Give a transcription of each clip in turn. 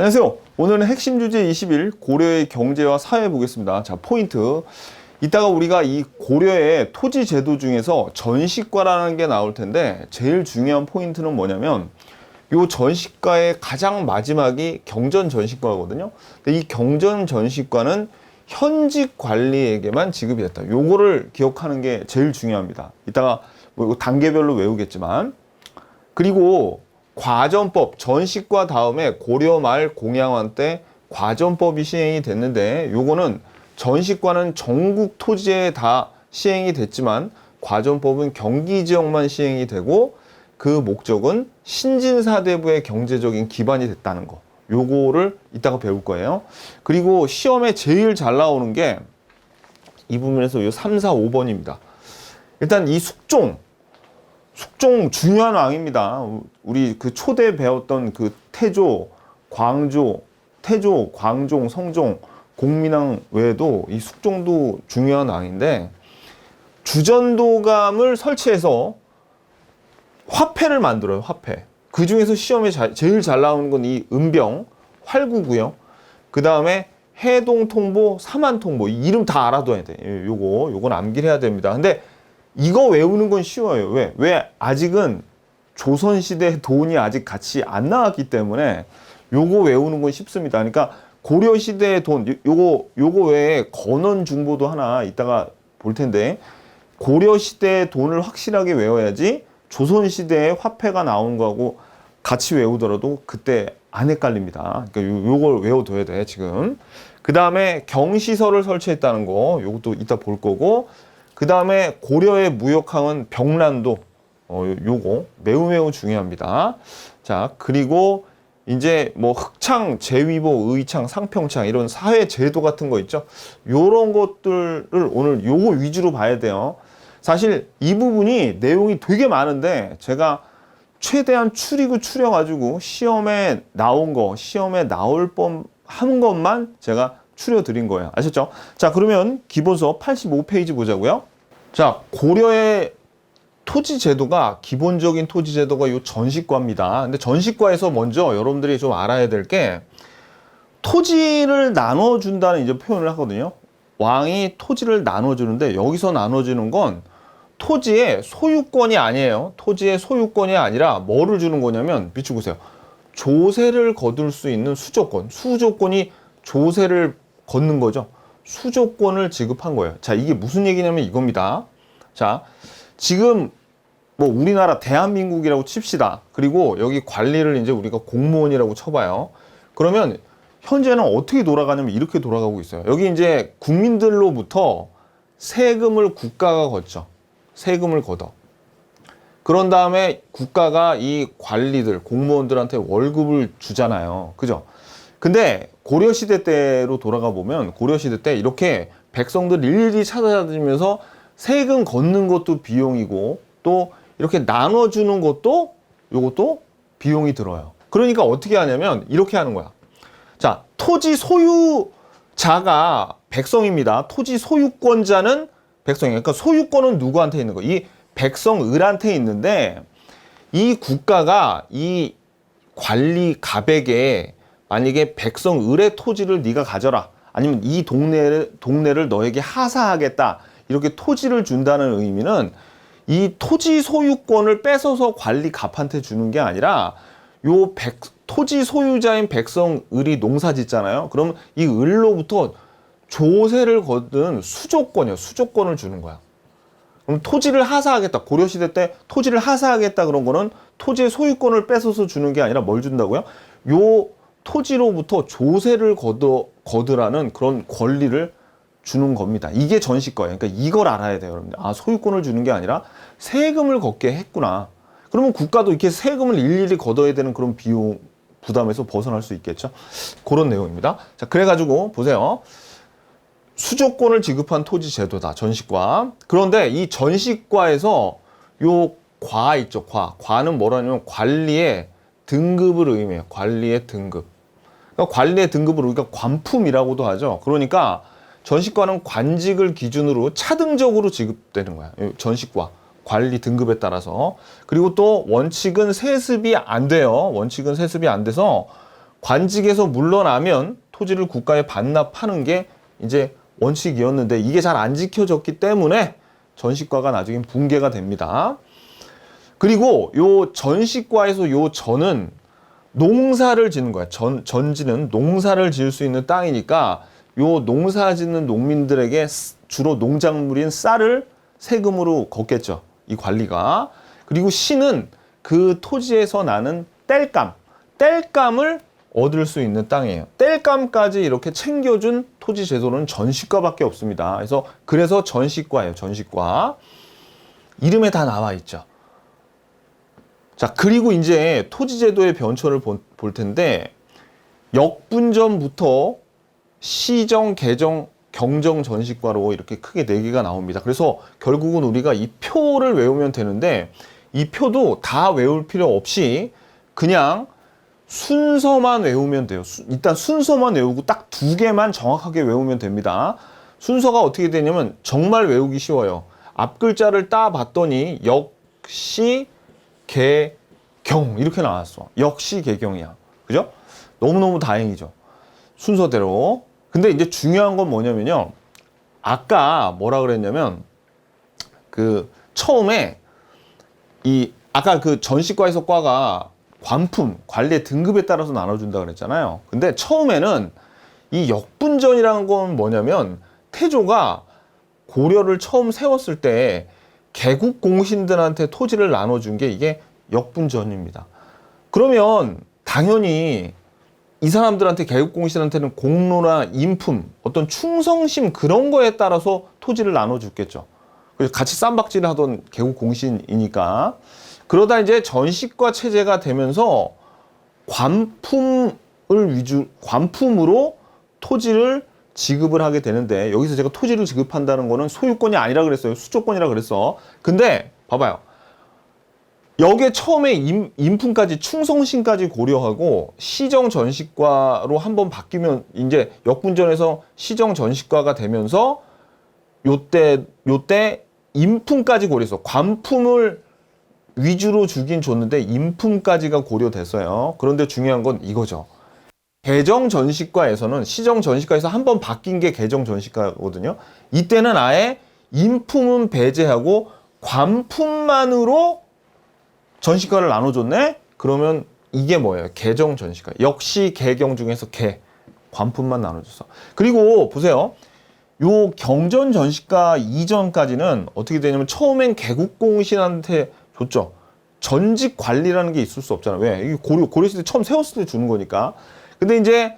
안녕하세요. 오늘은 핵심 주제 20일 고려의 경제와 사회 보겠습니다. 자, 포인트. 이따가 우리가 이 고려의 토지 제도 중에서 전시과라는 게 나올 텐데 제일 중요한 포인트는 뭐냐면 요 전시과의 가장 마지막이 경전 전시과거든요. 근데 이 경전 전시과는 현직 관리에게만 지급이 됐다. 요거를 기억하는 게 제일 중요합니다. 이따가 뭐 이거 단계별로 외우겠지만. 그리고 과전법, 전시과 다음에 고려 말 공양왕 때 과전법이 시행이 됐는데 요거는 전시과는 전국 토지에 다 시행이 됐지만 과전법은 경기 지역만 시행이 되고 그 목적은 신진사대부의 경제적인 기반이 됐다는 거. 요거를 이따가 배울 거예요. 그리고 시험에 제일 잘 나오는 게 이 부분에서 요 3, 4, 5번입니다. 일단 이 숙종 중요한 왕입니다. 우리 그 초대 배웠던 그 태조, 광종, 성종, 공민왕 외에도 이 숙종도 중요한 왕인데 주전도감을 설치해서 화폐를 만들어요. 화폐. 그 중에서 시험에 제일 잘 나오는 건 이 은병, 활구고요. 그 다음에 해동통보, 사만통보. 이름 다 알아둬야 돼. 요건 암기를 해야 됩니다. 근데 이거 외우는 건 쉬워요. 왜? 아직은 조선시대 돈이 아직 같이 안 나왔기 때문에 요거 외우는 건 쉽습니다. 그러니까 고려시대의 돈, 요거 외에 건원중보도 하나 이따가 볼 텐데 고려시대의 돈을 확실하게 외워야지 조선시대의 화폐가 나온 거하고 같이 외우더라도 그때 안 헷갈립니다. 그러니까 요걸 외워둬야 돼, 지금. 그 다음에 경시설을 설치했다는 거, 요것도 이따 볼 거고, 그 다음에 고려의 무역항은 병란도, 요거 매우 중요합니다. 자, 그리고 이제 뭐 흑창, 제위보, 의창, 상평창 이런 사회 제도 같은 거 있죠. 요런 것들을 오늘 요거 위주로 봐야 돼요. 사실 이 부분이 내용이 되게 많은데 제가 최대한 추려가지고 시험에 나온 거, 시험에 나올 뻔한 것만 제가 추려드린 거예요. 아셨죠? 자, 그러면 기본서 85페이지 보자고요. 자, 고려의 토지 제도가, 기본적인 토지 제도가 요 전시과입니다. 근데 전시과에서 먼저 여러분들이 좀 알아야 될 게 토지를 나눠준다는 이제 표현을 하거든요. 왕이 토지를 나눠주는데 여기서 나눠주는 건 토지의 소유권이 아니에요. 토지의 소유권이 아니라 뭐를 주는 거냐면 비추보세요. 조세를 거둘 수 있는 수조권. 수조권이 조세를 걷는 거죠. 수조권을 지급한 거예요. 자, 이게 무슨 얘기냐면 이겁니다. 자, 지금 뭐 우리나라 대한민국이라고 칩시다. 그리고 여기 관리를 이제 우리가 공무원이라고 쳐봐요. 그러면 현재는 어떻게 돌아가냐면 이렇게 돌아가고 있어요. 여기 이제 국민들로부터 세금을 국가가 걷죠. 세금을 걷어. 그런 다음에 국가가 이 관리들, 공무원들한테 월급을 주잖아요. 그죠? 근데 고려시대 때로 돌아가 보면 고려시대 때 이렇게 백성들 일일이 찾아다니면서 세금 걷는 것도 비용이고 또 이렇게 나눠주는 것도 요것도 비용이 들어요. 그러니까 어떻게 하냐면 이렇게 하는 거야. 자, 토지 소유자가 백성입니다. 토지 소유권자는 백성이에요. 그러니까 소유권은 누구한테 있는 거예요? 이 백성을한테 있는데 이 국가가 이 관리 갑에게 만약에 백성을의 토지를 네가 가져라. 아니면 이 동네를 너에게 하사하겠다. 이렇게 토지를 준다는 의미는 이 토지 소유권을 뺏어서 관리 갑한테 주는 게 아니라 요 토지 소유자인 백성을이 농사 짓잖아요. 그럼 이 을로부터 조세를 거둔 수조권이에요. 수조권을 주는 거야. 그럼 토지를 하사하겠다. 고려시대 때 토지를 하사하겠다 그런 거는 토지의 소유권을 뺏어서 주는 게 아니라 뭘 준다고요? 요 토지로부터 조세를 거두라는 그런 권리를 주는 겁니다. 이게 전시과예요. 그러니까 이걸 알아야 돼요, 여러분들. 아, 소유권을 주는 게 아니라 세금을 걷게 했구나. 그러면 국가도 이렇게 세금을 일일이 걷어야 되는 그런 비용 부담에서 벗어날 수 있겠죠. 그런 내용입니다. 자, 그래가지고 보세요. 수조권을 지급한 토지 제도다, 전시과. 그런데 이 전시과에서 요 과 있죠, 과는 뭐라냐면 관리의 등급을 의미해요. 관리의 등급. 그러니까 관리의 등급을 우리가 관품이라고도 하죠. 그러니까 전시과는 관직을 기준으로 차등적으로 지급되는 거야. 전시과. 관리 등급에 따라서. 그리고 또 원칙은 세습이 안 돼요. 원칙은 세습이 안 돼서 관직에서 물러나면 토지를 국가에 반납하는 게 이제 원칙이었는데 이게 잘 안 지켜졌기 때문에 전시과가 나중에 붕괴가 됩니다. 그리고 요 전시과에서 요 전은 농사를 짓는 거야. 전지는 농사를 지을 수 있는 땅이니까 요 농사 짓는 농민들에게 주로 농작물인 쌀을 세금으로 걷겠죠. 이 관리가. 그리고 시는 그 토지에서 나는 땔감을 얻을 수 있는 땅이에요. 땔감까지 이렇게 챙겨준 토지 제도는 전시과밖에 없습니다. 그래서 전시과예요. 전시과. 이름에 다 나와 있죠. 자, 그리고 이제 토지 제도의 변천을 볼 텐데 역분전부터 시정, 개정, 경정, 전시과로 이렇게 크게 4개가 나옵니다. 그래서 결국은 우리가 이 표를 외우면 되는데 이 표도 다 외울 필요 없이 그냥 순서만 외우면 돼요. 일단 순서만 외우고 딱 2개만 정확하게 외우면 됩니다. 순서가 어떻게 되냐면 정말 외우기 쉬워요. 앞 글자를 따봤더니 역시 개경 이렇게 나왔어. 역시 개경이야. 그죠? 너무너무 다행이죠. 순서대로. 근데 이제 중요한 건 뭐냐면요. 아까 뭐라 그랬냐면 그 처음에 아까 그 전시과에서 과가 관품, 관리의 등급에 따라서 나눠준다 그랬잖아요. 근데 처음에는 이 역분전이라는 건 뭐냐면 태조가 고려를 처음 세웠을 때 개국 공신들한테 토지를 나눠준 게 이게 역분전입니다. 그러면 당연히 이 사람들한테 개국 공신한테는 공로나 인품, 어떤 충성심 그런 거에 따라서 토지를 나눠줬겠죠. 그래서 같이 쌈박질을 하던 개국 공신이니까. 그러다 이제 전시과 체제가 되면서 관품으로 토지를 지급을 하게 되는데 여기서 제가 토지를 지급한다는 거는 소유권이 아니라 그랬어요. 수조권이라 그랬어. 근데 봐봐요. 여기에 처음에 인품까지 충성심까지 고려하고 시정 전시과로 한번 바뀌면 이제 역분전에서 시정 전시과가 되면서 요때 인품까지 고려해서 관품을 위주로 주긴 줬는데 인품까지가 고려됐어요. 그런데 중요한 건 이거죠. 개정 전시과에서는 시정 전시과에서 한번 바뀐 게 개정 전시과거든요. 이때는 아예 인품은 배제하고 관품만으로 전시과를 나눠줬네? 그러면 이게 뭐예요? 개정 전시과. 역시 개경 중에서 관품만 나눠줬어. 그리고 보세요. 요 경전 전시과 이전까지는 어떻게 되냐면 처음엔 개국공신한테 줬죠. 전직 관리라는 게 있을 수 없잖아요. 왜? 이게 고려시대 처음 세웠을 때 주는 거니까. 근데 이제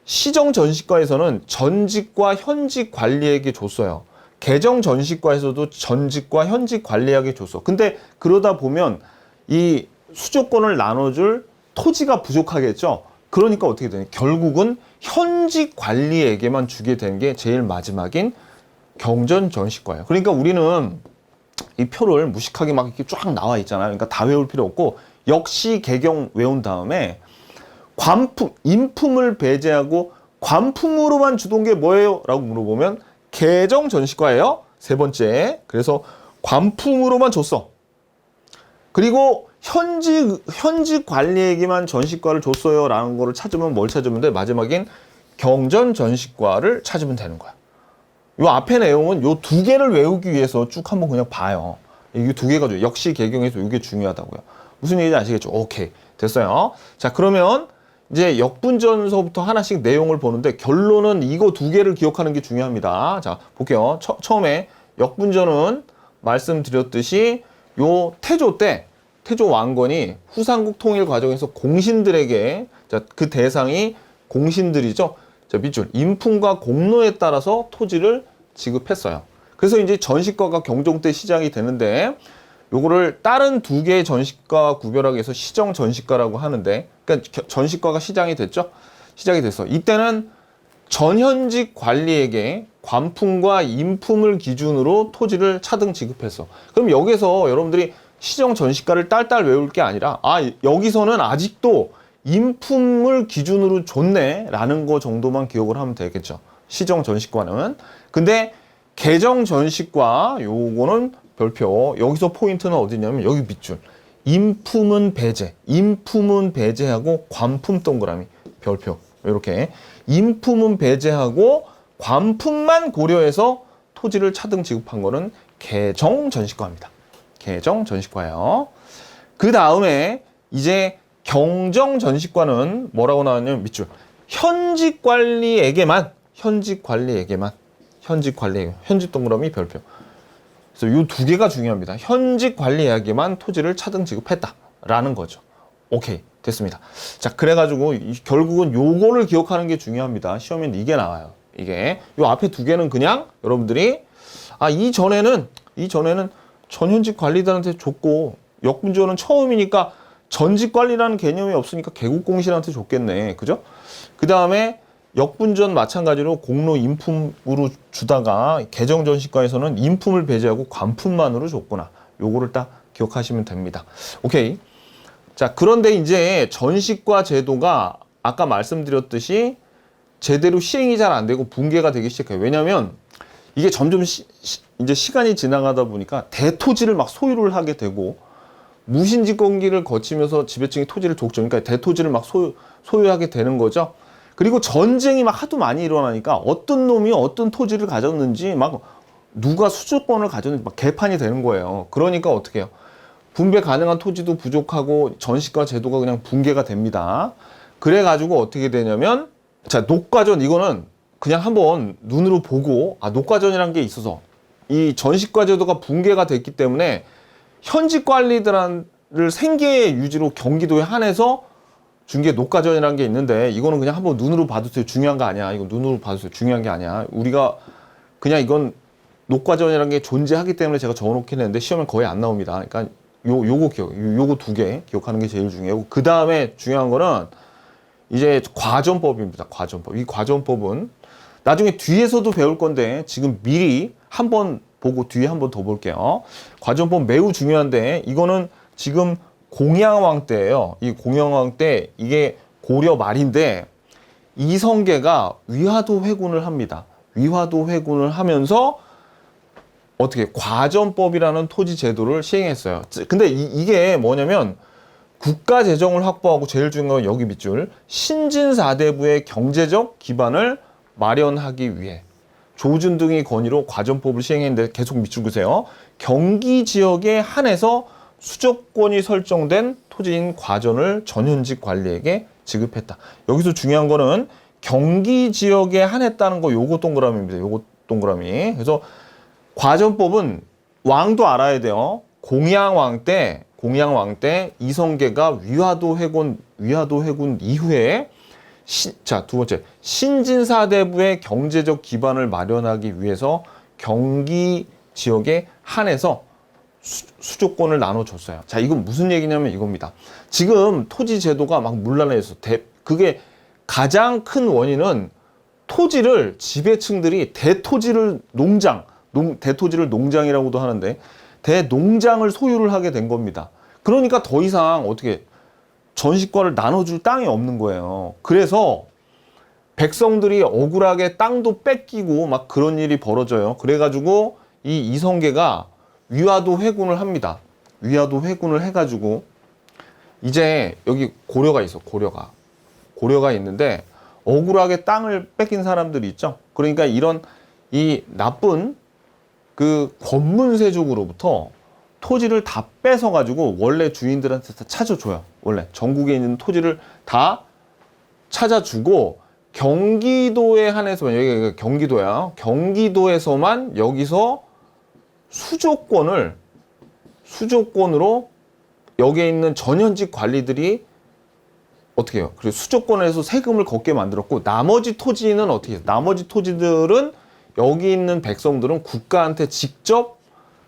시정 전시과에서는 전직과 현직 관리에게 줬어요. 개정 전시과에서도 전직과 현직 관리에게 줬어. 근데 그러다 보면 이 수조권을 나눠줄 토지가 부족하겠죠. 그러니까 어떻게 되냐? 결국은 현직 관리에게만 주게 된 게 제일 마지막인 경전 전시과예요. 그러니까 우리는 이 표를 무식하게 막 이렇게 쫙 나와 있잖아요. 그러니까 다 외울 필요 없고 역시 개경 외운 다음에 인품을 배제하고 관품으로만 주던 게 뭐예요? 라고 물어보면 개정 전시과예요. 3번째. 그래서 관품으로만 줬어. 그리고 현직 관리에게만 전시과를 줬어요. 라는 거를 찾으면 뭘 찾으면 돼? 마지막엔 경전 전시과를 찾으면 되는 거야. 요 앞에 내용은 요 2개를 외우기 위해서 쭉 한번 그냥 봐요. 이게 2개가 죠. 역시 개경에서 이게 중요하다고요. 무슨 얘기인지 아시겠죠? 오케이. 됐어요. 자, 그러면 이제 역분전서부터 하나씩 내용을 보는데 결론은 이거 2개를 기억하는 게 중요합니다. 자, 볼게요. 처음에 역분전은 말씀드렸듯이 요 태조 때 태조 왕건이 후삼국 통일 과정에서 공신들에게 그 대상이 공신들이죠. 자, 밑줄 인품과 공로에 따라서 토지를 지급했어요. 그래서 이제 전시과가 경종 때 시작이 되는데 요거를 다른 2개의 전시과 구별하기 위해서 시정 전시과라고 하는데 그러니까 전시과가 시작이 됐죠. 시작이 됐어. 이때는 전현직 관리에게 관품과 인품을 기준으로 토지를 차등 지급했어. 그럼 여기서 여러분들이 시정 전시과를 딸딸 외울 게 아니라 여기서는 아직도 인품을 기준으로 줬네 라는 거 정도만 기억을 하면 되겠죠. 시정 전시과는. 근데 개정 전시과 요거는 별표. 여기서 포인트는 어디냐면 여기 밑줄. 인품은 배제하고 관품 동그라미. 별표. 이렇게 인품은 배제하고 관품만 고려해서 토지를 차등 지급한 거는 개정전시과입니다. 개정전시과예요. 그 다음에 이제 경정전시과는 뭐라고 나왔냐면 밑줄 현직관리에게만 현직 동그라미 별표. 그래서 이 두 개가 중요합니다. 현직 관리에게만 토지를 차등 지급했다라는 거죠. 오케이, 됐습니다. 자, 그래가지고 결국은 요거를 기억하는 게 중요합니다. 시험엔 이게 나와요. 이게 요 앞에 두 개는 그냥 여러분들이 이전에는 전현직 관리들한테 줬고 역분지원은 처음이니까 전직 관리라는 개념이 없으니까 개국공실한테 줬겠네, 그죠? 그 다음에 역분전 마찬가지로 공로 인품으로 주다가 개정전시과에서는 인품을 배제하고 관품만으로 줬구나. 요거를 딱 기억하시면 됩니다. 오케이. 자, 그런데 이제 전시과 제도가 아까 말씀드렸듯이 제대로 시행이 잘 안 되고 붕괴가 되기 시작해요. 왜냐면 이게 점점 이제 시간이 지나가다 보니까 대토지를 막 소유를 하게 되고 무신직공기를 거치면서 지배층이 토지를 독점, 그러니까 대토지를 막 소유하게 되는 거죠. 그리고 전쟁이 막 하도 많이 일어나니까 어떤 놈이 어떤 토지를 가졌는지 막 누가 수주권을 가졌는지 막 개판이 되는 거예요. 그러니까 어떻게 해요? 분배 가능한 토지도 부족하고 전시과 제도가 그냥 붕괴가 됩니다. 그래가지고 어떻게 되냐면 자, 녹과전 이거는 그냥 한번 눈으로 보고 녹과전이라는 게 있어서 이 전시과 제도가 붕괴가 됐기 때문에 현직 관리들을 생계 유지로 경기도에 한해서 준 게 녹과전이라는 게 있는데 이거는 그냥 한번 눈으로 봐주세요. 중요한 거 아니야. 이거 눈으로 봐주세요. 중요한 게 아니야. 우리가 그냥 이건 녹과전이라는 게 존재하기 때문에 제가 적어놓긴 했는데 시험에 거의 안 나옵니다. 그러니까 요거 두 개 기억하는 게 제일 중요하고 그 다음에 중요한 거는 이제 과전법입니다. 과전법. 이 과전법은 나중에 뒤에서도 배울 건데 지금 미리 한번 보고 뒤에 한번 더 볼게요. 과전법 매우 중요한데 이거는 지금 공양왕 때예요. 이 공양왕 때 이게 고려 말인데 이성계가 위화도 회군을 합니다. 위화도 회군을 하면서 어떻게 과전법이라는 토지 제도를 시행했어요. 근데 이게 뭐냐면 국가 재정을 확보하고 제일 중요한 건 여기 밑줄 신진사대부의 경제적 기반을 마련하기 위해 조준등의 건의로 과전법을 시행했는데 계속 밑줄 그세요. 경기 지역에 한해서 수조권이 설정된 토지인 과전을 전현직 관리에게 지급했다. 여기서 중요한 거는 경기 지역에 한했다는 거 요거 동그라미입니다. 요거 동그라미. 그래서 과전법은 왕도 알아야 돼요. 공양왕 때 이성계가 위화도 회군 이후에 자, 두 번째 신진사대부의 경제적 기반을 마련하기 위해서 경기 지역에 한해서 수조권을 나눠줬어요. 자, 이건 무슨 얘기냐면 이겁니다. 지금 토지 제도가 막 문란해서 그게 가장 큰 원인은 토지를 지배층들이 대토지를 농장이라고도 하는데 대농장을 소유를 하게 된 겁니다. 그러니까 더 이상 어떻게 전시과를 나눠줄 땅이 없는 거예요. 그래서 백성들이 억울하게 땅도 뺏기고 막 그런 일이 벌어져요. 그래가지고 이 이성계가 위화도 회군을 합니다. 위화도 회군을 해가지고 이제 여기 고려가 있어. 고려가 있는데 억울하게 땅을 뺏긴 사람들이 있죠. 그러니까 이런 이 나쁜 그 권문세족으로부터 토지를 다 뺏어가지고 원래 주인들한테 다 찾아줘요. 원래 전국에 있는 토지를 다 찾아주고 경기도에 한해서 여기가 경기도야. 경기도에서만 여기서 수조권으로 여기에 있는 전현직 관리들이 어떻게 해요? 그래서 수조권에서 세금을 걷게 만들었고 나머지 토지는 어떻게 해요? 나머지 토지들은 여기 있는 백성들은 국가한테 직접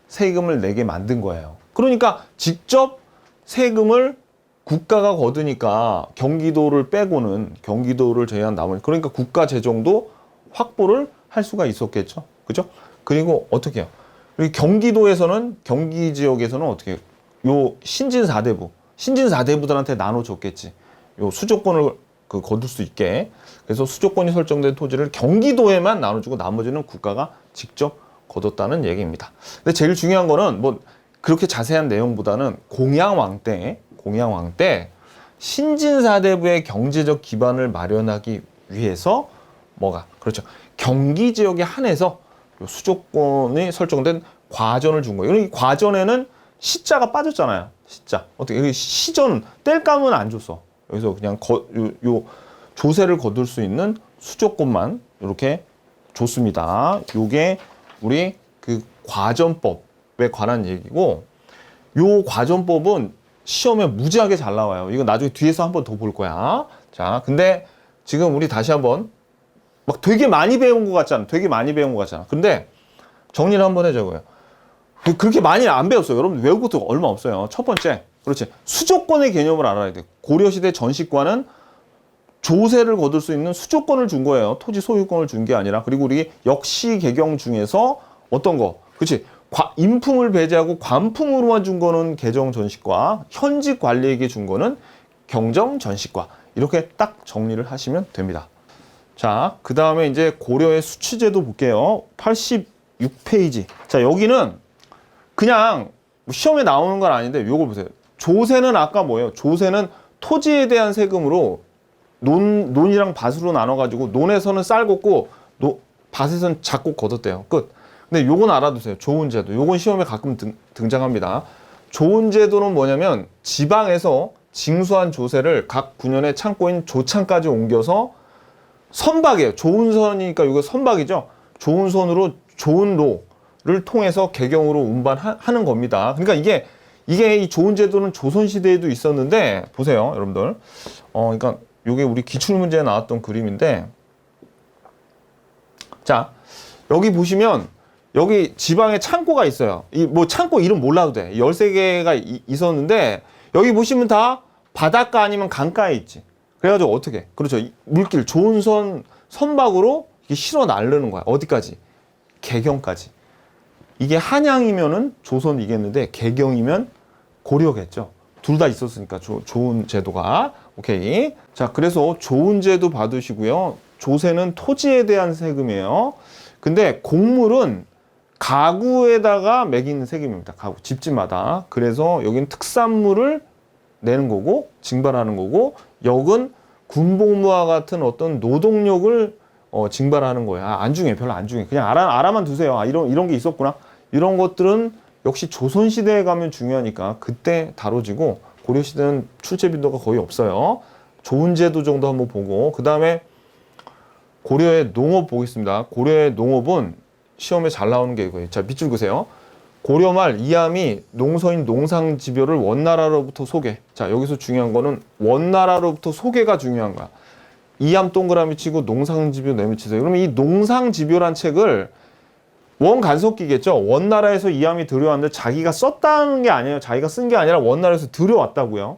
세금을 내게 만든 거예요. 그러니까 직접 세금을 국가가 거두니까 경기도를 빼고는 경기도를 제외한 나머지 그러니까 국가 재정도 확보를 할 수가 있었겠죠. 그죠? 그리고 어떻게 해요? 그리고 경기도에서는 경기 지역에서는 어떻게 해요? 요 신진사대부들한테 나눠줬겠지. 요 수조권을 거둘 수 있게. 그래서 수조권이 설정된 토지를 경기도에만 나눠주고 나머지는 국가가 직접 거뒀다는 얘기입니다. 근데 제일 중요한 거는 뭐 그렇게 자세한 내용보다는 공양왕 때 신진사대부의 경제적 기반을 마련하기 위해서 뭐가 그렇죠. 경기 지역에 한해서 수조권이 설정된 과전을 준 거예요. 이 과전에는 시자가 빠졌잖아요. 시자. 어떻게 여기 시전 뗄감은 안 줬어. 여기서 그냥 요 조세를 거둘 수 있는 수조권만 이렇게 줬습니다. 요게 우리 그 과전법에 관한 얘기고, 요 과전법은 시험에 무지하게 잘 나와요. 이거 나중에 뒤에서 한번 더 볼 거야. 자, 근데 지금 우리 다시 한번 막 되게 많이 배운 것 같잖아. 되게 많이 배운 것 같잖아. 근데 정리를 한번 해줘요. 그렇게 많이 안 배웠어요. 여러분 외울 것도 얼마 없어요. 첫 번째, 그렇지. 수조권의 개념을 알아야 돼. 고려시대 전시관은 조세를 거둘 수 있는 수조권을 준 거예요. 토지 소유권을 준 게 아니라. 그리고 우리 역시 개경 중에서 어떤 거, 그렇지. 인품을 배제하고 관품으로만 준 거는 개정 전시과, 현직 관리에게 준 거는 경정 전시과. 이렇게 딱 정리를 하시면 됩니다. 자, 그 다음에 이제 고려의 수취제도 볼게요. 86페이지. 자, 여기는 그냥 시험에 나오는 건 아닌데 요걸 보세요. 조세는 아까 뭐예요? 조세는 토지에 대한 세금으로 논이랑 밭으로 나눠가지고 논에서는 쌀 걷고 밭에서는 작곡 걷었대요. 끝. 근데 요건 알아두세요. 좋은 제도. 요건 시험에 가끔 등장합니다. 좋은 제도는 뭐냐면 지방에서 징수한 조세를 각 군현의 창고인 조창까지 옮겨서 선박이에요. 좋은 선이니까 이거 선박이죠. 좋은 선으로 좋은 로를 통해서 개경으로 운반하는 겁니다. 그러니까 이게 이 좋은 제도는 조선시대에도 있었는데, 보세요, 여러분들. 그러니까 이게 우리 기출문제에 나왔던 그림인데, 자, 여기 보시면 여기 지방에 창고가 있어요. 뭐 창고 이름 몰라도 돼. 13개가 있었는데 여기 보시면 다 바닷가 아니면 강가에 있지. 그래가지고 어떻게? 그렇죠. 물길 좋은 선박으로 이게 실어 나르는 거야. 어디까지? 개경까지. 이게 한양이면은 조선이겠는데 개경이면 고려겠죠. 둘 다 있었으니까 좋은 제도가. 오케이. 자, 그래서 좋은 제도 받으시고요. 조세는 토지에 대한 세금이에요. 근데 곡물은 가구에다가 매기는 세금입니다. 가구, 집집마다. 그래서 여기는 특산물을 내는 거고, 징발하는 거고, 역은 군복무와 같은 어떤 노동력을 징발하는 거예요. 안 중요해. 별로 안 중요해. 그냥 알아만 두세요. 이런 게 있었구나. 이런 것들은 역시 조선시대에 가면 중요하니까 그때 다뤄지고, 고려시대는 출제 빈도가 거의 없어요. 좋은 제도 정도 한번 보고, 그 다음에 고려의 농업 보겠습니다. 고려의 농업은 시험에 잘 나오는 게 이거예요. 자, 밑줄 그세요. 고려 말 이함이 농서인 농상지표를 원나라로부터 소개. 자, 여기서 중요한 거는 원나라로부터 소개가 중요한 거야. 이함 동그라미 치고 농상지표 내미치세요. 그러면 이 농상지표란 책을 원간섭기겠죠. 원나라에서 이함이 들여왔는데 자기가 썼다는 게 아니에요. 자기가 쓴 게 아니라 원나라에서 들여왔다고요.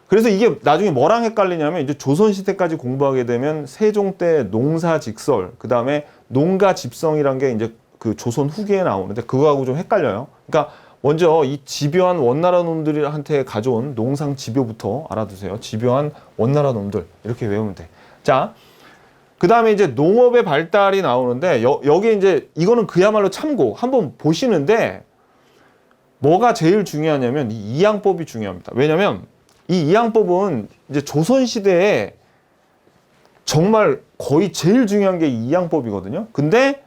그래서 이게 나중에 뭐랑 헷갈리냐면, 이제 조선시대까지 공부하게 되면 세종 때 농사직설, 그 다음에 농가집성이란 게 이제 그 조선 후기에 나오는데 그거하고 좀 헷갈려요. 그러니까 먼저 이 집요한 원나라 놈들한테 가져온 농상집요부터 알아두세요. 집요한 원나라 놈들. 이렇게 외우면 돼. 자, 그 다음에 이제 농업의 발달이 나오는데, 여기 이제 이거는 그야말로 참고 한번 보시는데, 뭐가 제일 중요하냐면 이 이양법이 중요합니다. 왜냐면 이 이양법은 이제 조선시대에 정말 거의 제일 중요한 게 이 이양법이거든요. 근데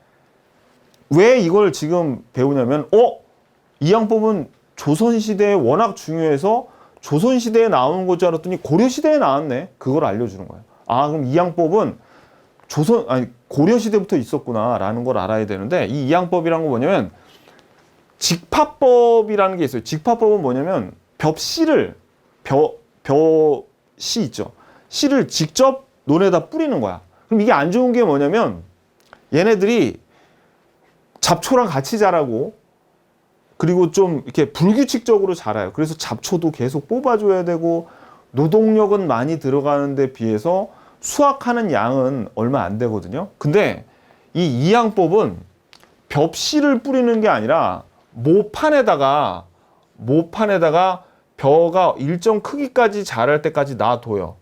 왜 이걸 지금 배우냐면, 이양법은 조선시대에 워낙 중요해서 조선시대에 나오는 것 줄 알았더니 고려시대에 나왔네. 그걸 알려주는 거예요. 아, 그럼 이양법은 고려시대부터 있었구나라는 걸 알아야 되는데, 이 이양법이란 건 뭐냐면 직파법이라는 게 있어요. 직파법은 뭐냐면 벼씨 있죠. 씨를 직접 논에다 뿌리는 거야. 그럼 이게 안 좋은 게 뭐냐면 얘네들이 잡초랑 같이 자라고, 그리고 좀 이렇게 불규칙적으로 자라요. 그래서 잡초도 계속 뽑아줘야 되고, 노동력은 많이 들어가는데 비해서 수확하는 양은 얼마 안 되거든요. 근데 이 이양법은 벽씨를 뿌리는 게 아니라 모판에다가 벼가 일정 크기까지 자랄 때까지 놔둬요.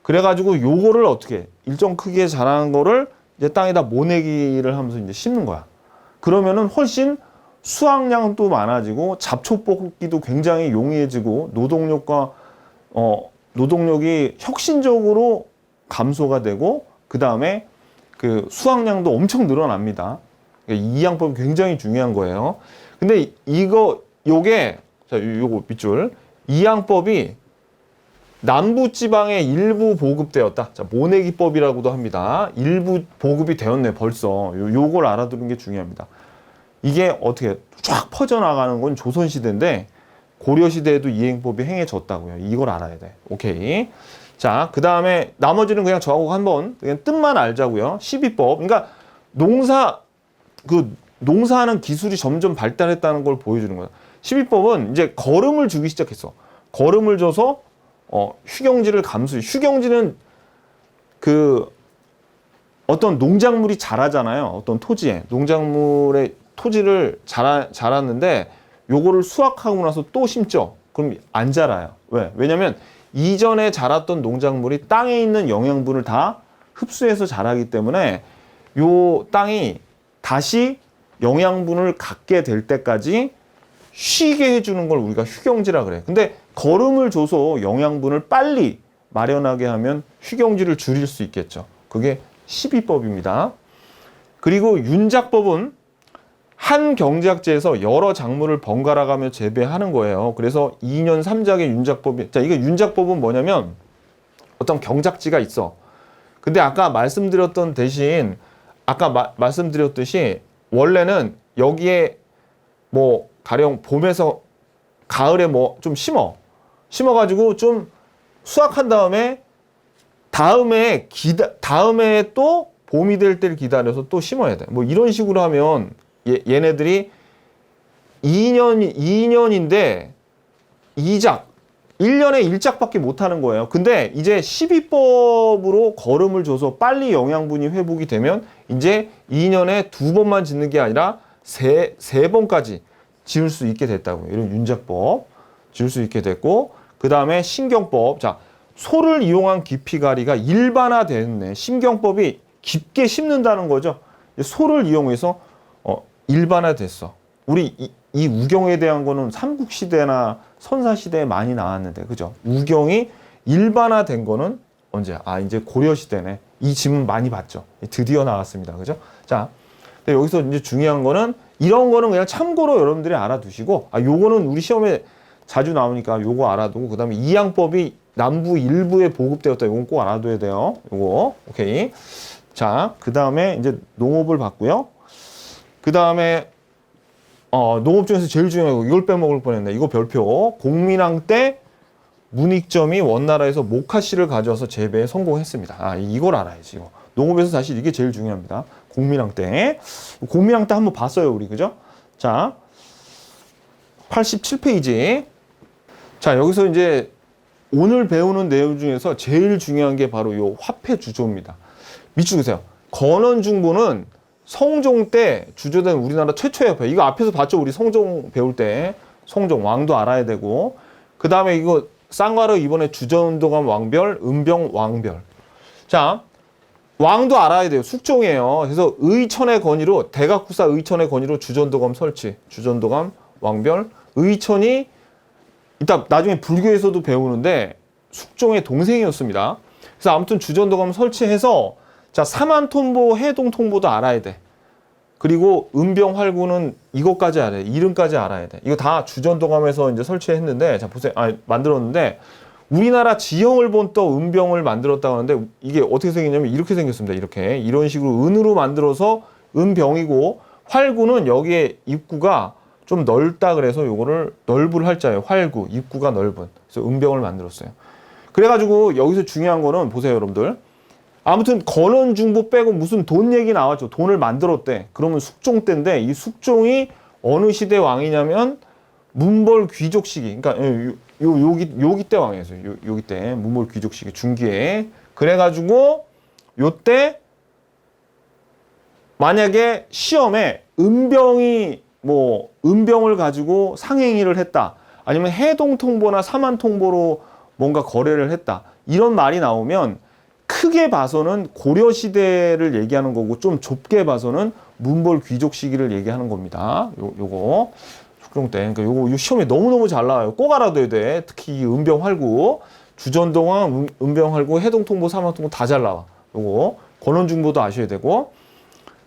그래가지고 요거를 어떻게 일정 크기에 자라는 거를 이제 땅에다 모내기를 하면서 이제 심는 거야. 그러면은 훨씬 수확량도 많아지고 잡초 뽑기도 굉장히 용이해지고 노동력과 노동력이 혁신적으로 감소가 되고 그 다음에 그 수확량도 엄청 늘어납니다. 이 양법이 굉장히 중요한 거예요. 근데 요게 자 요거 밑줄 이 양법이 남부 지방에 일부 보급되었다. 자 모내기법이라고도 합니다. 일부 보급이 되었네 벌써. 요걸 알아두는 게 중요합니다. 이게 어떻게 쫙 퍼져나가는 건 조선시대인데 고려시대에도 이 행법이 행해졌다고요. 이걸 알아야 돼. 오케이. 자, 그 다음에 나머지는 그냥 저하고 한번 그냥 뜻만 알자고요. 12법. 그러니까 농사하는 기술이 점점 발달했다는 걸 보여주는 거야. 12법은 이제 거름을 주기 시작했어. 거름을 줘서 휴경지를 감수해. 휴경지는 그 어떤 농작물이 자라잖아요. 어떤 토지에. 농작물의 토지를 자랐는데 요거를 수확하고 나서 또 심죠. 그럼 안 자라요. 왜? 왜냐면 이전에 자랐던 농작물이 땅에 있는 영양분을 다 흡수해서 자라기 때문에 요 땅이 다시 영양분을 갖게 될 때까지 쉬게 해주는 걸 우리가 휴경지라 그래. 근데 거름을 줘서 영양분을 빨리 마련하게 하면 휴경지를 줄일 수 있겠죠. 그게 12법입니다. 그리고 윤작법은 한 경작지에서 여러 작물을 번갈아 가며 재배하는 거예요. 그래서 2년 3작의 윤작법이, 자, 이게 윤작법은 뭐냐면 어떤 경작지가 있어. 근데 아까 말씀드렸던 대신, 아까 말씀드렸듯이 원래는 여기에 뭐 가령 봄에서 가을에 뭐 좀 심어가지고 좀 수확한 다음에 다음에 또 봄이 될 때를 기다려서 또 심어야 돼. 뭐 이런 식으로 하면 얘네들이 2년인데 2작, 1년에 1작밖에 못 하는 거예요. 근데 이제 12법으로 거름을 줘서 빨리 영양분이 회복이 되면 이제 2년에 2번만 짓는 게 아니라 3번까지 지을 수 있게 됐다고요. 이런 윤작법 지을 수 있게 됐고, 그 다음에 신경법. 자, 소를 이용한 깊이가리가 일반화됐네. 신경법이 깊게 심는다는 거죠. 소를 이용해서 일반화됐어. 우리 이 우경에 대한 거는 삼국시대나 선사시대에 많이 나왔는데, 그죠? 우경이 일반화된 거는 언제? 이제 고려시대네. 이 질문 많이 봤죠. 드디어 나왔습니다. 그죠? 자, 근데 여기서 이제 중요한 거는 이런 거는 그냥 참고로 여러분들이 알아두시고, 요거는 우리 시험에 자주 나오니까 요거 알아두고, 그 다음에 이양법이 남부 일부에 보급되었다. 요건 꼭 알아둬야 돼요. 요거. 오케이. 자, 그 다음에 이제 농업을 봤고요. 그 다음에 농업 중에서 제일 중요한 거 이걸 빼먹을 뻔했네. 이거 별표. 공민왕 때 문익점이 원나라에서 모카씨를 가져와서 재배에 성공했습니다. 이걸 알아야지. 이거. 농업에서 사실 이게 제일 중요합니다. 공민왕 때. 공민왕 때 한번 봤어요, 우리. 그죠? 자, 87페이지. 자, 여기서 이제 오늘 배우는 내용 중에서 제일 중요한 게 바로 요 화폐 주조입니다. 밑줄으세요. 건원중보는 성종 때 주조된 우리나라 최초의 화폐. 이거 앞에서 봤죠? 우리 성종 배울 때. 성종, 왕도 알아야 되고. 그 다음에 이거 쌍화로 이번에 주전도감 왕별, 은병 왕별. 자, 왕도 알아야 돼요. 숙종이에요. 그래서 의천의 건의로, 대각구사 의천의 건의로 주전도감 설치. 주전도감 왕별. 의천이 이따 나중에 불교에서도 배우는데 숙종의 동생이었습니다. 그래서 아무튼 주전도감 설치해서, 자, 사만통보, 해동통보도 알아야 돼. 그리고 은병 활구는 이것까지 알아야 돼. 이름까지 알아야 돼. 이거 다 주전도감에서 이제 설치했는데, 자, 보세요. 만들었는데, 우리나라 지형을 본 또 은병을 만들었다고 하는데, 이게 어떻게 생겼냐면 이렇게 생겼습니다. 이렇게. 이런 식으로 은으로 만들어서 은병이고, 활구는 여기에 입구가 좀 넓다 그래서 요거를 넓을 할자예요. 활구, 입구가 넓은. 그래서 은병을 만들었어요. 그래가지고 여기서 중요한 거는 보세요, 여러분들. 아무튼 건원중보 빼고 무슨 돈 얘기 나왔죠. 돈을 만들었대. 그러면 숙종 때인데, 이 숙종이 어느 시대 왕이냐면 문벌 귀족 시기. 그러니까 요기 때 왕이었어요. 요기 때 문벌 귀족 시기 중기에. 그래가지고 요때 만약에 시험에 은병을 가지고 상행위를 했다. 아니면 해동통보나 사만통보로 뭔가 거래를 했다. 이런 말이 나오면 크게 봐서는 고려시대를 얘기하는 거고, 좀 좁게 봐서는 문벌 귀족 시기를 얘기하는 겁니다. 요거 숙종 때. 그러니까 요거 시험에 너무너무 잘 나와요. 꼭 알아둬야 돼. 특히 이 은병 활구. 주전동항, 은병활구, 해동통보, 사망통보 다 잘 나와. 요거 권원중보도 아셔야 되고.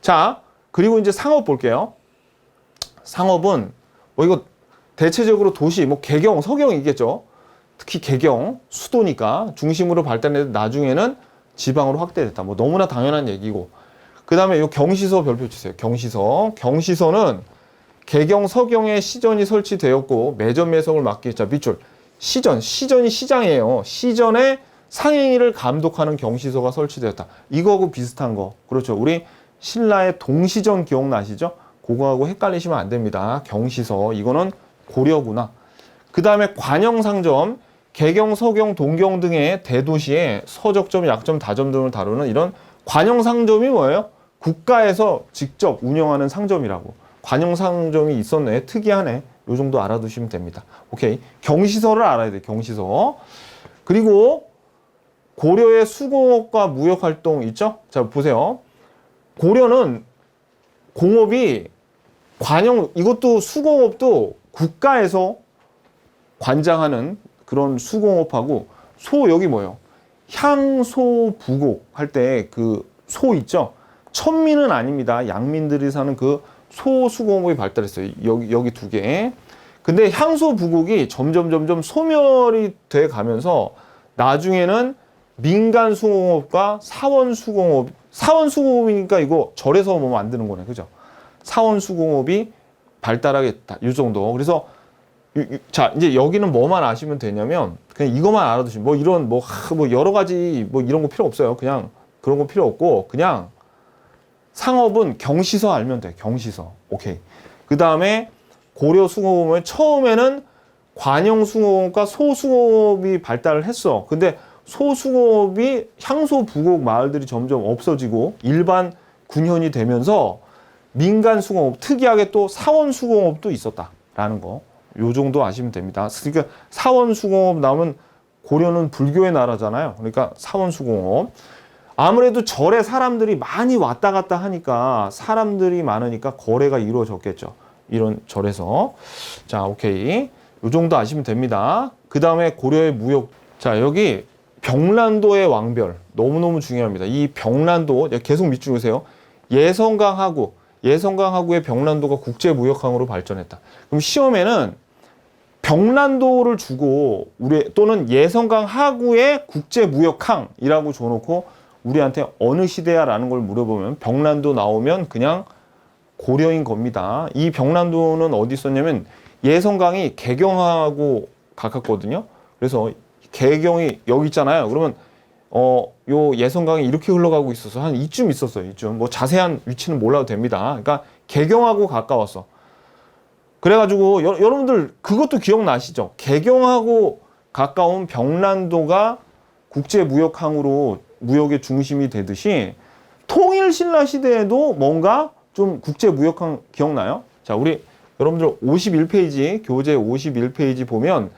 자, 그리고 이제 상업 볼게요. 상업은 뭐 이거 대체적으로 도시, 뭐 개경, 서경이겠죠. 특히 개경, 수도니까 중심으로 발달했는데 나중에는 지방으로 확대됐다. 뭐 너무나 당연한 얘기고. 그 다음에 요 경시서 별표 주세요. 경시서. 경시서는 개경, 서경에 시전이 설치되었고 매점 매석을 막기 위해 밑줄. 시전이 시장이에요. 시전에 상행위를 감독하는 경시서가 설치되었다. 이거하고 비슷한 거. 그렇죠. 우리 신라의 동시전 기억나시죠? 그거하고 헷갈리시면 안 됩니다. 경시서. 이거는 고려구나. 그 다음에 관영상점, 개경, 서경, 동경 등의 대도시의 서적점, 약점, 다점 등을 다루는 이런 관영상점이 뭐예요? 국가에서 직접 운영하는 상점이라고. 관영상점이 있었네. 특이하네. 요 정도 알아두시면 됩니다. 오케이. 경시서를 알아야 돼. 경시서. 그리고 고려의 수공업과 무역활동 있죠? 자, 보세요. 고려는 공업이 이것도 수공업도 국가에서 관장하는 그런 수공업하고 여기 뭐예요? 향소부곡 할 때 그 소 있죠? 천민은 아닙니다. 양민들이 사는 그 소수공업이 발달했어요. 여기 두 개. 근데 향소부곡이 점점 소멸이 돼 가면서 나중에는 민간 수공업과 사원 수공업이니까 이거 절에서 뭐 만드는 거네. 그죠? 사원 수공업이 발달하겠다. 이 정도. 그래서 자, 이제 여기는 뭐만 아시면 되냐면 그냥 이것만 알아두시면 뭐 이런 뭐 여러 가지 뭐 이런 거 필요 없어요. 그냥 그런 거 필요 없고 그냥 상업은 경시서 알면 돼. 경시서. 오케이. 그다음에 고려 수공업은 처음에는 관영 수공업과 소수공업이 발달을 했어. 근데 소수공업이 향소 부곡 마을들이 점점 없어지고 일반 군현이 되면서 민간 수공업, 특이하게 또 사원 수공업도 있었다라는 거. 요 정도 아시면 됩니다. 그러니까 사원 수공업 나오면 고려는 불교의 나라잖아요. 그러니까 사원 수공업. 아무래도 절에 사람들이 많이 왔다 갔다 하니까 사람들이 많으니까 거래가 이루어졌겠죠. 이런 절에서. 자, 오케이. 요 정도 아시면 됩니다. 그 다음에 고려의 무역. 자, 여기 병란도의 왕별. 너무너무 중요합니다. 이 병란도, 계속 밑줄 그으세요. 예성강 하구의 병란도가 국제무역항으로 발전했다. 그럼 시험에는 병란도를 주고 또는 예성강 하구의 국제무역항이라고 줘놓고 우리한테 어느 시대야라는 걸 물어보면 병란도 나오면 그냥 고려인 겁니다. 이 병란도는 어디 있었냐면 예성강이 개경하고 가깝거든요. 그래서 개경이 여기 있잖아요. 그러면 요 예성강이 이렇게 흘러가고 있어서 한 이쯤 있었어요. 이쯤. 뭐 자세한 위치는 몰라도 됩니다. 그러니까 개경하고 가까웠어. 그래가지고 여러분들 그것도 기억나시죠? 개경하고 가까운 병란도가 국제무역항으로 무역의 중심이 되듯이 통일신라 시대에도 뭔가 좀 국제무역항 기억나요? 자, 우리 여러분들 51페이지, 교재 51페이지 보면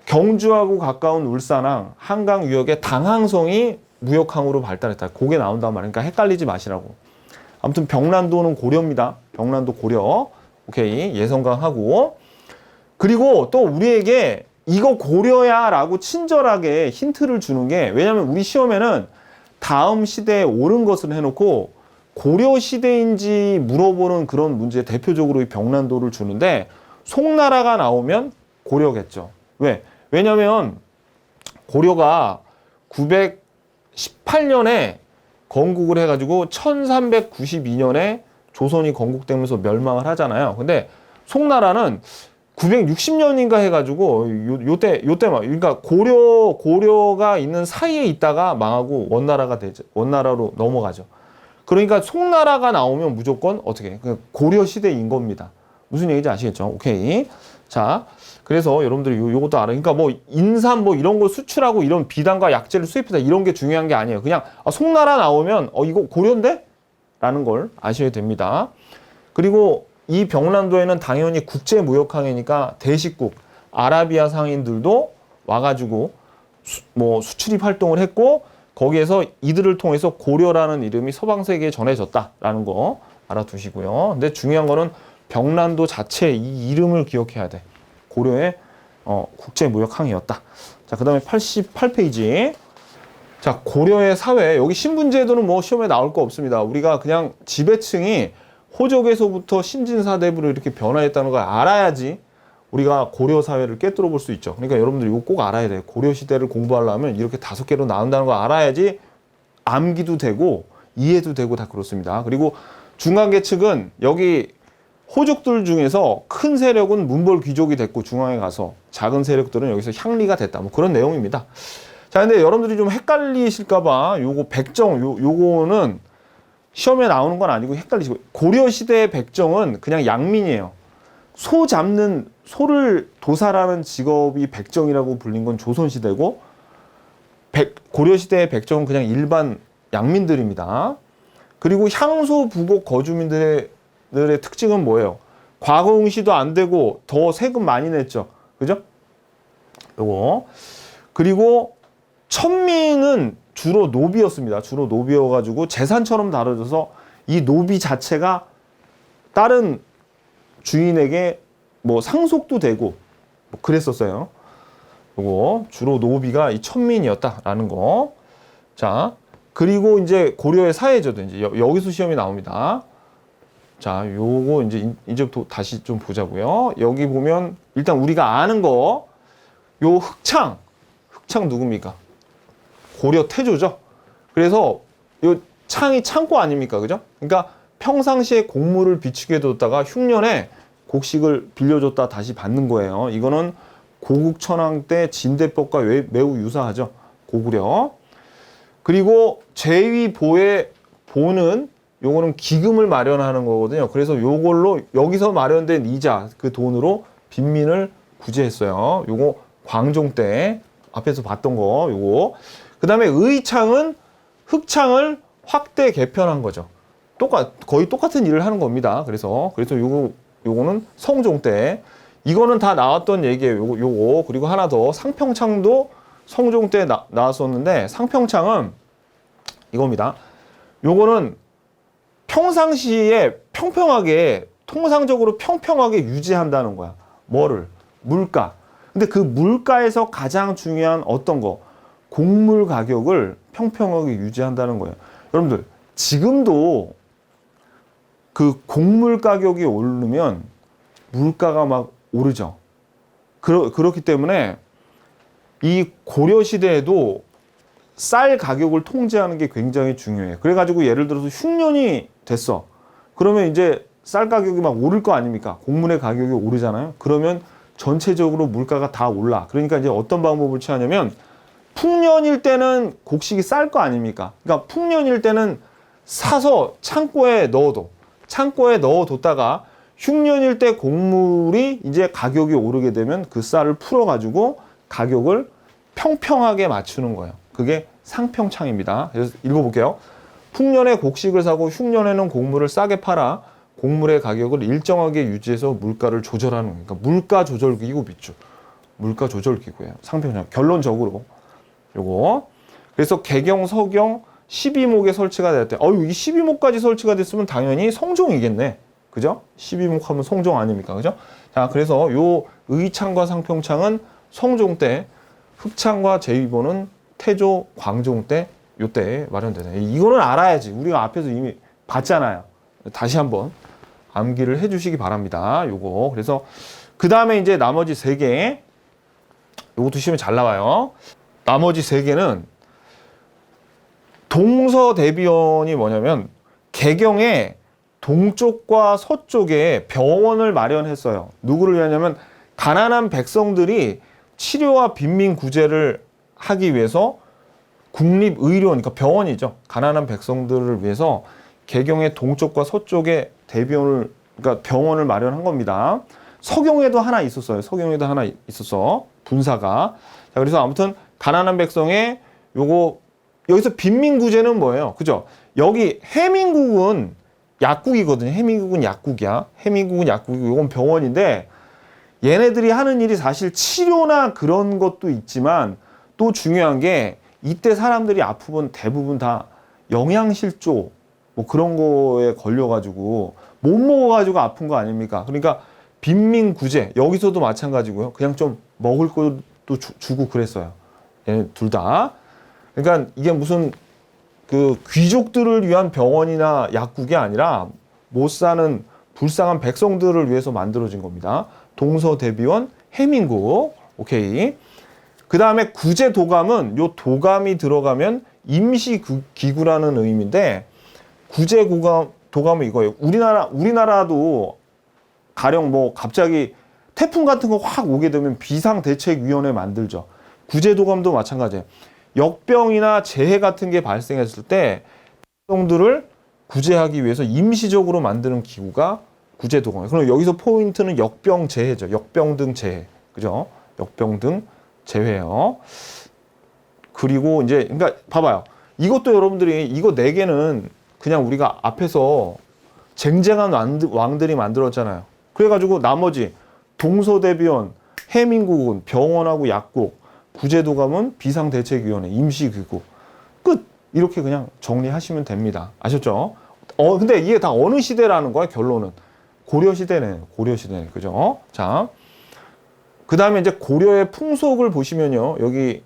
경주하고 가까운 울산항, 한강 유역의 당항성이 무역항으로 발달했다. 그게 나온단 말이에요. 그러니까 헷갈리지 마시라고. 아무튼 병란도는 고려입니다. 병란도 고려. 오케이. 예성강 하고. 그리고 또 우리에게 이거 고려야 라고 친절하게 힌트를 주는 게, 왜냐면 우리 시험에는 다음 시대에 옳은 것을 해놓고 고려 시대인지 물어보는 그런 문제, 대표적으로 이 병란도를 주는데 송나라가 나오면 고려겠죠. 왜냐면 고려가 918년에 건국을 해가지고 1392년에 조선이 건국되면서 멸망을 하잖아요. 근데 송나라는 960년인가 해가지고 요때 막, 그러니까 고려가 있는 사이에 있다가 망하고 원나라로 넘어가죠. 그러니까 송나라가 나오면 무조건 어떻게 고려 시대인 겁니다. 무슨 얘기인지 아시겠죠? 오케이. 자, 그래서 여러분들이 요것도 알아요. 그러니까 뭐 인삼 뭐 이런 걸 수출하고 이런 비단과 약재를 수입하다 이런 게 중요한 게 아니에요. 그냥 송나라 나오면 이거 고려인데? 라는 걸 아셔야 됩니다. 그리고 이 병란도에는 당연히 국제무역항이니까 대식국 아라비아 상인들도 와가지고 수출입 활동을 했고 거기에서 이들을 통해서 고려라는 이름이 서방 세계에 전해졌다라는 거 알아두시고요. 근데 중요한 거는 병란도 자체 이 이름을 기억해야 돼. 고려의 국제무역항이었다. 자, 그 다음에 88페이지. 자, 고려의 사회. 여기 신분제도는 뭐 시험에 나올 거 없습니다. 우리가 그냥 지배층이 호족에서부터 신진사대부로 이렇게 변화했다는 걸 알아야지 우리가 고려 사회를 꿰뚫어 볼 수 있죠. 그러니까 여러분들 이거 꼭 알아야 돼요. 고려 시대를 공부하려면 이렇게 5개로 나눈다는 걸 알아야지 암기도 되고 이해도 되고 다 그렇습니다. 그리고 중간계층은 여기 호족들 중에서 큰 세력은 문벌 귀족이 됐고 중앙에 가서 작은 세력들은 여기서 향리가 됐다. 뭐 그런 내용입니다. 자, 근데 여러분들이 좀 헷갈리실까봐 요거 백정, 요거는 시험에 나오는 건 아니고 헷갈리시고, 고려시대의 백정은 그냥 양민이에요. 소 잡는, 소를 도살하는 직업이 백정이라고 불린 건 조선시대고, 고려시대의 백정은 그냥 일반 양민들입니다. 그리고 향소 부곡 거주민들의 특징은 뭐예요? 과거 응시도 안 되고 더 세금 많이 냈죠. 그죠? 요거. 그리고 천민은 주로 노비였습니다. 주로 노비여가지고 재산처럼 다뤄져서 이 노비 자체가 다른 주인에게 뭐 상속도 되고 뭐 그랬었어요. 요거 주로 노비가 이 천민이었다라는 거. 자, 그리고 이제 고려의 사회제도 이제 여기서 시험이 나옵니다. 자, 요거 이제부터 다시 좀 보자고요. 여기 보면 일단 우리가 아는 거, 요 흑창 누굽니까? 고려 태조죠. 그래서 요 창이 창고 아닙니까? 그죠? 그러니까 평상시에 곡물을 비축해 뒀다가 흉년에 곡식을 빌려줬다 다시 받는 거예요. 이거는 고국천왕 때 진대법과 매우 유사하죠. 고구려. 그리고 제위보의 보는 요거는 기금을 마련하는 거거든요. 그래서 요걸로 여기서 마련된 이자 그 돈으로 빈민을 구제했어요. 요거 광종 때 앞에서 봤던 거 요거. 그 다음에 의창은 흑창을 확대 개편한 거죠. 거의 똑같은 일을 하는 겁니다. 그래서 요거는 성종 때. 이거는 다 나왔던 얘기예요. 요거. 그리고 하나 더. 상평창도 성종 때 나왔었는데, 상평창은 이겁니다. 요거는 평상시에 평평하게, 통상적으로 평평하게 유지한다는 거야. 뭐를? 물가. 근데 그 물가에서 가장 중요한 어떤 거? 곡물 가격을 평평하게 유지한다는 거예요. 여러분들, 지금도 그 곡물 가격이 오르면 물가가 막 오르죠. 그렇기 때문에 이 고려 시대에도 쌀 가격을 통제하는 게 굉장히 중요해요. 그래가지고 예를 들어서 흉년이 됐어. 그러면 이제 쌀 가격이 막 오를 거 아닙니까? 곡물의 가격이 오르잖아요. 그러면 전체적으로 물가가 다 올라. 그러니까 이제 어떤 방법을 취하냐면, 풍년일 때는 곡식이 쌀 거 아닙니까? 그러니까 풍년일 때는 사서 창고에 넣어뒀다가 흉년일 때 곡물이 이제 가격이 오르게 되면 그 쌀을 풀어가지고 가격을 평평하게 맞추는 거예요. 그게 상평창입니다. 그래서 읽어볼게요. 풍년에 곡식을 사고 흉년에는 곡물을 싸게 팔아 곡물의 가격을 일정하게 유지해서 물가를 조절하는 거예요. 그러니까 물가 조절기구 밑줄. 물가 조절기구예요. 상평창. 결론적으로 요거. 그래서 개경, 서경 12목에 설치가 됐대. 이 12목까지 설치가 됐으면 당연히 성종이겠네. 그죠? 12목 하면 성종 아닙니까? 그죠? 자, 그래서 요 의창과 상평창은 성종 때, 흑창과 제위보는 태조, 광종 때, 요때 마련되네. 이거는 알아야지. 우리가 앞에서 이미 봤잖아요. 다시 한번 암기를 해주시기 바랍니다. 요거. 그래서 그 다음에 이제 나머지 3개. 요것도 시험에 잘 나와요. 나머지 3개는 동서대비원이 뭐냐면, 개경에 동쪽과 서쪽에 병원을 마련했어요. 누구를 위하냐면 가난한 백성들이 치료와 빈민 구제를 하기 위해서 국립의료원, 그러니까 병원이죠. 가난한 백성들을 위해서 개경의 동쪽과 서쪽에 대비원을, 그러니까 병원을 마련한 겁니다. 서경에도 하나 있었어요. 서경에도 하나 있었어. 분사가. 자, 그래서 아무튼 가난한 백성의 요거, 여기서 빈민 구제는 뭐예요? 그죠? 여기 해민국은 약국이거든요. 해민국은 약국이야. 해민국은 약국이고 이건 병원인데, 얘네들이 하는 일이 사실 치료나 그런 것도 있지만, 또 중요한 게 이때 사람들이 아프면 대부분 다 영양실조 뭐 그런 거에 걸려가지고 못 먹어가지고 아픈 거 아닙니까? 그러니까 빈민 구제, 여기서도 마찬가지고요. 그냥 좀 먹을 거 또 주고 그랬어요. 얘네 둘 다. 그러니까 이게 무슨 그 귀족들을 위한 병원이나 약국이 아니라 못 사는 불쌍한 백성들을 위해서 만들어진 겁니다. 동서대비원, 해민국. 오케이. 그 다음에 구제도감은 요 도감이 들어가면 임시기구라는 의미인데 구제도감은 이거예요. 우리나라도 가령 뭐 갑자기 태풍 같은 거 확 오게 되면 비상대책위원회 만들죠. 구제도감도 마찬가지예요. 역병이나 재해 같은 게 발생했을 때 백성들을 구제하기 위해서 임시적으로 만드는 기구가 구제도감이에요. 그럼 여기서 포인트는 역병재해죠. 역병 등 재해. 그죠? 역병 등 재해요. 그리고 이제 그러니까 봐봐요. 이것도 여러분들이 이거 네 개는 그냥 우리가 앞에서 쟁쟁한 왕들이 만들었잖아요. 그래가지고 나머지 동서대비원, 해민국은 병원하고 약국, 구제도감은 비상대책위원회, 임시기구. 끝! 이렇게 그냥 정리하시면 됩니다. 아셨죠? 근데 이게 다 어느 시대라는 거야, 결론은. 고려시대네, 고려시대네. 그죠? 자. 그 다음에 이제 고려의 풍속을 보시면요. 여기.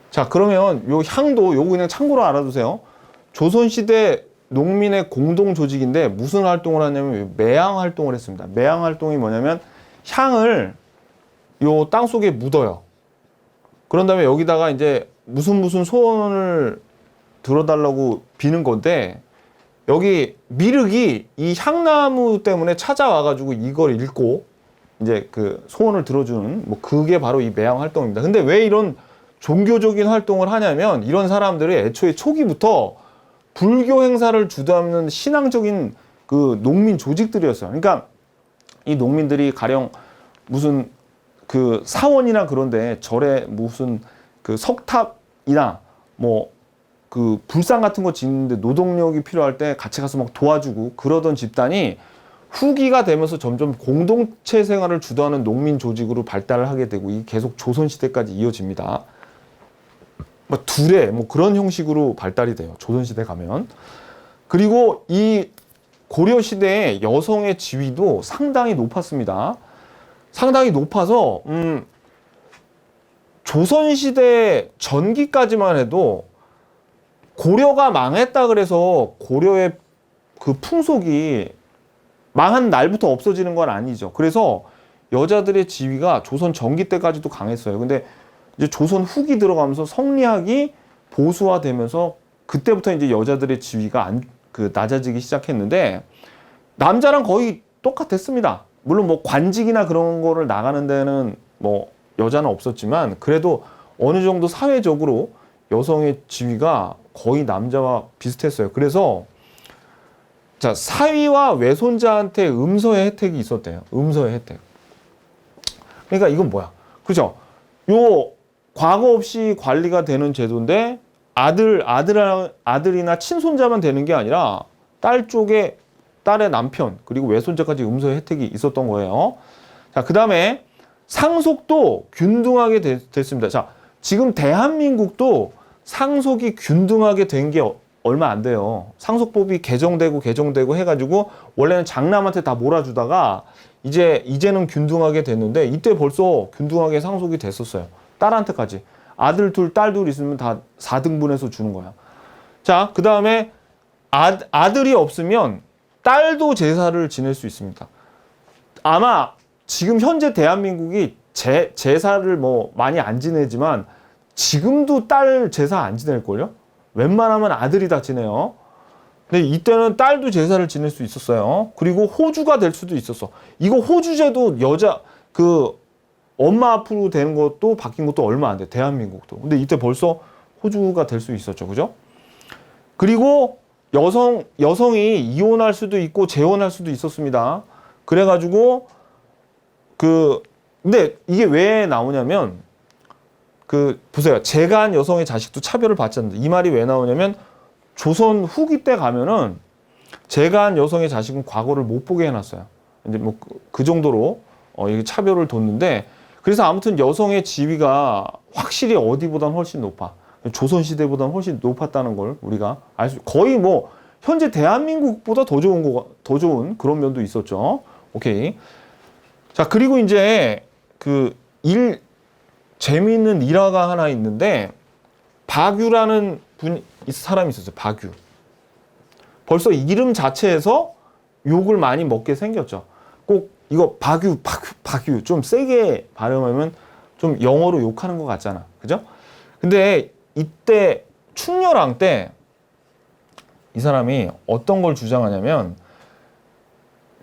자, 그러면 요 향도, 요거 그냥 참고로 알아두세요. 조선시대 농민의 공동 조직인데 무슨 활동을 하냐면 매향 활동을 했습니다. 매향 활동이 뭐냐면 향을 요 땅 속에 묻어요. 그런 다음에 여기다가 이제 무슨 소원을 들어달라고 비는 건데 여기 미륵이 이 향나무 때문에 찾아와가지고 이걸 읽고 이제 그 소원을 들어주는 뭐 그게 바로 이 매향 활동입니다. 근데 왜 이런 종교적인 활동을 하냐면 이런 사람들이 애초에 초기부터 불교 행사를 주도하는 신앙적인 그 농민 조직들이었어요. 그러니까 이 농민들이 가령 무슨 그 사원이나 그런데 절에 무슨 그 석탑이나 뭐 그 불상 같은 거 짓는데 노동력이 필요할 때 같이 가서 막 도와주고 그러던 집단이 후기가 되면서 점점 공동체 생활을 주도하는 농민 조직으로 발달을 하게 되고 이 계속 조선시대까지 이어집니다. 뭐 둘의 뭐 그런 형식으로 발달이 돼요. 조선시대 가면. 그리고 이 고려시대의 여성의 지위도 상당히 높았습니다. 상당히 높아서 조선시대 전기까지만 해도 고려가 망했다 그래서 고려의 그 풍속이 망한 날부터 없어지는 건 아니죠. 그래서 여자들의 지위가 조선 전기 때까지도 강했어요. 근데 이제 조선 후기 들어가면서 성리학이 보수화되면서 그때부터 이제 여자들의 지위가 낮아지기 시작했는데 남자랑 거의 똑같았습니다. 물론 뭐 관직이나 그런 거를 나가는 데는 뭐 여자는 없었지만 그래도 어느 정도 사회적으로 여성의 지위가 거의 남자와 비슷했어요. 그래서 자, 사위와 외손자한테 음서의 혜택이 있었대요. 음서의 혜택. 그러니까 이건 뭐야? 그죠? 요 과거 없이 관리가 되는 제도인데 아들이나 친손자만 되는 게 아니라 딸 쪽에 딸의 남편 그리고 외손자까지 음서의 혜택이 있었던 거예요. 자, 그 다음에 상속도 균등하게 됐습니다. 자, 지금 대한민국도 상속이 균등하게 된 게 얼마 안 돼요. 상속법이 개정되고 해가지고 원래는 장남한테 다 몰아주다가 이제는 균등하게 됐는데 이때 벌써 균등하게 상속이 됐었어요. 딸한테까지. 아들 둘, 딸 둘 있으면 다 4등분해서 주는 거야. 자, 그 다음에 아들이 없으면 딸도 제사를 지낼 수 있습니다. 아마 지금 현재 대한민국이 제사를 뭐 많이 안 지내지만 지금도 딸 제사 안 지낼걸요? 웬만하면 아들이 다 지내요. 근데 이때는 딸도 제사를 지낼 수 있었어요. 그리고 호주가 될 수도 있었어. 이거 호주제도 엄마 앞으로 되는 것도 바뀐 것도 얼마 안 돼. 대한민국도. 근데 이때 벌써 호주가 될 수 있었죠. 그죠? 그리고 여성이 이혼할 수도 있고 재혼할 수도 있었습니다. 그래가지고 근데 이게 왜 나오냐면 보세요. 재간 여성의 자식도 차별을 받지 않는다. 이 말이 왜 나오냐면 조선 후기 때 가면은 재간 여성의 자식은 과거를 못 보게 해놨어요. 이제 뭐 그 정도로 이게 차별을 뒀는데 그래서 아무튼 여성의 지위가 확실히 어디보단 훨씬 높아. 조선 시대보다는 훨씬 높았다는 걸 우리가 알 수. 거의 뭐 현재 대한민국보다 더 좋은 그런 면도 있었죠. 오케이. 자, 그리고 이제 재미있는 일화가 하나 있는데 박유라는 사람이 있었어요. 박유. 벌써 이름 자체에서 욕을 많이 먹게 생겼죠. 꼭 이거 박유 좀 세게 발음하면 좀 영어로 욕하는 것 같잖아. 그죠? 근데 이때 충렬왕 때 이 사람이 어떤 걸 주장하냐면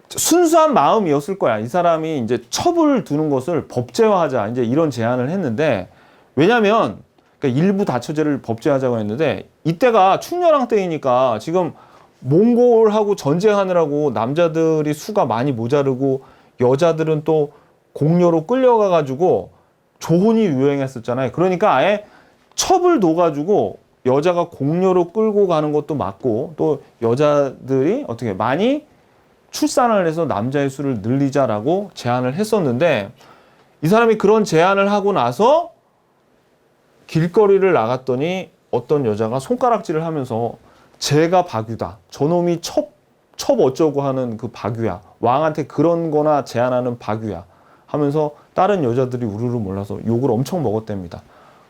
순수한 마음이었을 거야. 이 사람이 이제 첩을 두는 것을 법제화하자. 이제 이런 제안을 했는데 왜냐면 그러니까 일부 다처제를 법제하자고 했는데 이때가 충렬왕 때이니까 지금 몽골하고 전쟁하느라고 남자들이 수가 많이 모자르고 여자들은 또 공료로 끌려가가지고 조혼이 유행했었잖아요. 그러니까 아예 첩을 둬가지고 여자가 공료로 끌고 가는 것도 맞고 또 여자들이 어떻게 많이 출산을 해서 남자의 수를 늘리자라고 제안을 했었는데 이 사람이 그런 제안을 하고 나서 길거리를 나갔더니 어떤 여자가 손가락질을 하면서 제가 박유다. 저놈이 첩 어쩌고 하는 그 박유야. 왕한테 그런 거나 제안하는 박유야. 하면서 다른 여자들이 우르르 몰라서 욕을 엄청 먹었답니다.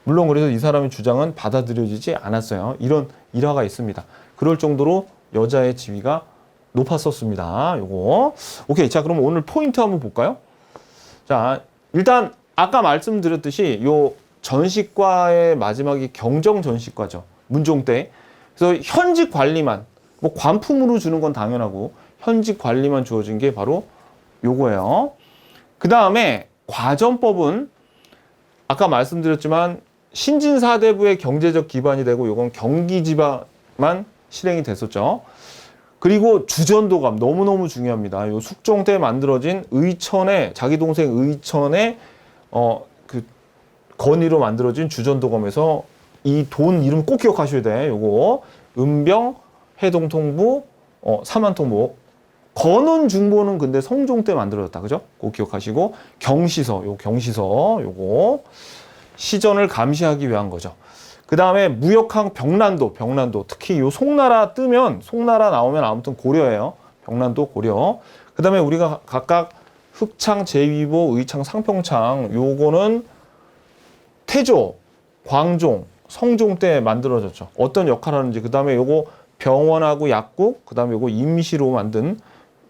물론 그래서 이 사람의 주장은 받아들여지지 않았어요. 이런 일화가 있습니다. 그럴 정도로 여자의 지위가 높았었습니다. 요거. 오케이. 자, 그럼 오늘 포인트 한번 볼까요? 자, 일단 아까 말씀드렸듯이 요 전시과의 마지막이 경정 전시과죠. 문종 때. 그래서 현직 관리만, 뭐 관품으로 주는 건 당연하고 현직 관리만 주어진 게 바로 요거예요. 그 다음에 과전법은 아까 말씀드렸지만 신진사대부의 경제적 기반이 되고 요건 경기지방만 실행이 됐었죠. 그리고 주전도감 너무너무 중요합니다. 요 숙종 때 만들어진 의천의 자기 동생 의천의 그 건의로 만들어진 주전도감에서 이 돈 이름 꼭 기억하셔야 돼. 요거 은병, 해동통부, 삼안통보. 건원중보는 근데 성종 때 만들어졌다. 그죠? 꼭 기억하시고 경시서, 요거 시전을 감시하기 위한 거죠. 그 다음에 무역항 병란도 특히 요 송나라 뜨면 송나라 나오면 아무튼 고려예요. 병란도 고려. 그 다음에 우리가 각각 흑창, 제위보, 의창, 상평창 요거는 태조, 광종, 성종 때 만들어졌죠. 어떤 역할을 하는지. 그 다음에 요거 병원하고 약국, 그 다음에 요거 임시로 만든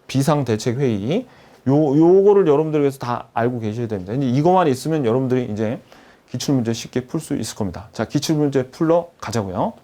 비상대책회의. 요거를 여러분들 위해서 다 알고 계셔야 됩니다. 이제 이거만 있으면 여러분들이 이제 기출문제 쉽게 풀 수 있을 겁니다. 자, 기출문제 풀러 가자고요.